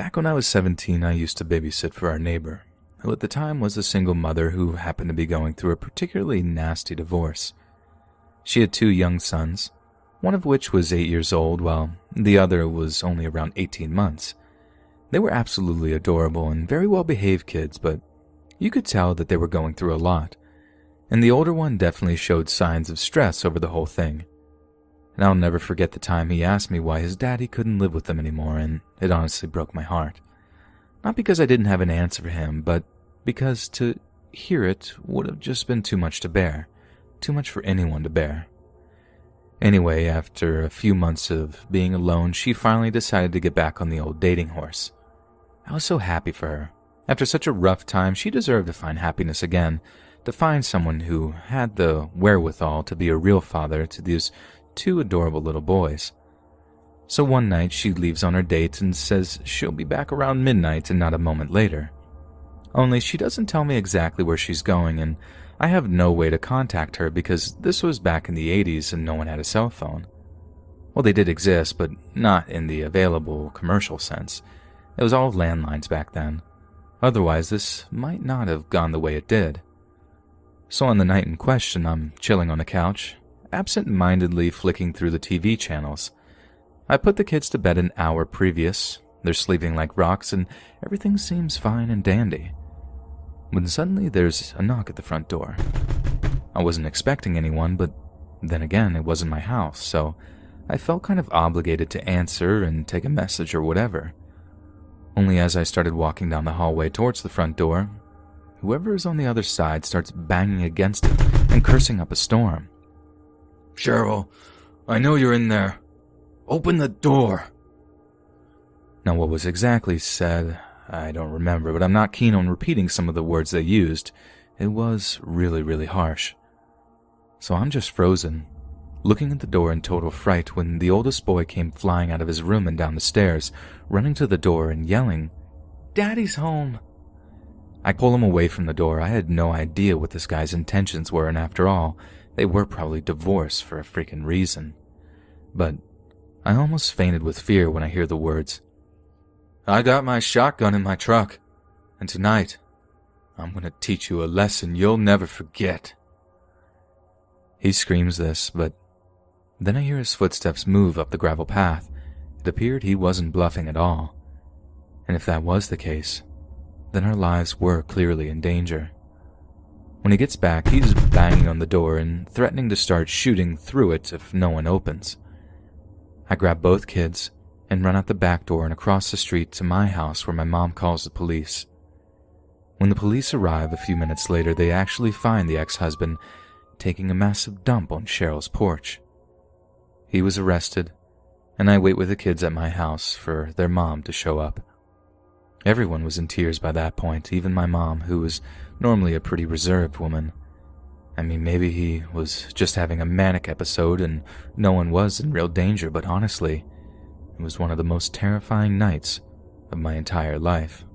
Back when I was 17, I used to babysit for our neighbor, who at the time was a single mother who happened to be going through a particularly nasty divorce. She had 2 young sons, one of which was 8 years old, while the other was only around 18 months. They were absolutely adorable and very well-behaved kids, but you could tell that they were going through a lot, and the older one definitely showed signs of stress over the whole thing. And I'll never forget the time he asked me why his daddy couldn't live with them anymore, and it honestly broke my heart. Not because I didn't have an answer for him, but because to hear it would have just been too much to bear. Too much for anyone to bear. Anyway, after a few months of being alone, she finally decided to get back on the old dating horse. I was so happy for her. After such a rough time, she deserved to find happiness again, to find someone who had the wherewithal to be a real father to these 2 adorable little boys. So one night she leaves on her date and says she'll be back around midnight and not a moment later. Only she doesn't tell me exactly where she's going, and I have no way to contact her because this was back in the 80s and no one had a cell phone. Well, they did exist, but not in the available commercial sense. It was all landlines back then. Otherwise, this might not have gone the way it did. So on the night in question, I'm chilling on the couch, absent-mindedly flicking through the TV channels. I put the kids to bed an hour previous. They're sleeping like rocks, and everything seems fine and dandy. When suddenly there's a knock at the front door. I wasn't expecting anyone, but then again, it wasn't my house, so I felt kind of obligated to answer and take a message or whatever. Only as I started walking down the hallway towards the front door, whoever is on the other side starts banging against it and cursing up a storm. "Cheryl, I know you're in there. Open the door." Now, what was exactly said, I don't remember, but I'm not keen on repeating some of the words they used. It was really, really harsh. So I'm just frozen, looking at the door in total fright when the oldest boy came flying out of his room and down the stairs, running to the door and yelling, "Daddy's home!" I pull him away from the door. I had no idea what this guy's intentions were, and after all, they were probably divorced for a freaking reason. But I almost fainted with fear when I hear the words, "I got my shotgun in my truck, and tonight, I'm going to teach you a lesson you'll never forget." He screams this, but then I hear his footsteps move up the gravel path. It appeared he wasn't bluffing at all. And if that was the case, then our lives were clearly in danger. When he gets back, he's banging on the door and threatening to start shooting through it if no one opens. I grab both kids and run out the back door and across the street to my house where my mom calls the police. When the police arrive a few minutes later, they actually find the ex-husband taking a massive dump on Cheryl's porch. He was arrested, and I wait with the kids at my house for their mom to show up. Everyone was in tears by that point, even my mom, who was normally a pretty reserved woman. I mean, maybe he was just having a manic episode and no one was in real danger, but honestly, it was one of the most terrifying nights of my entire life.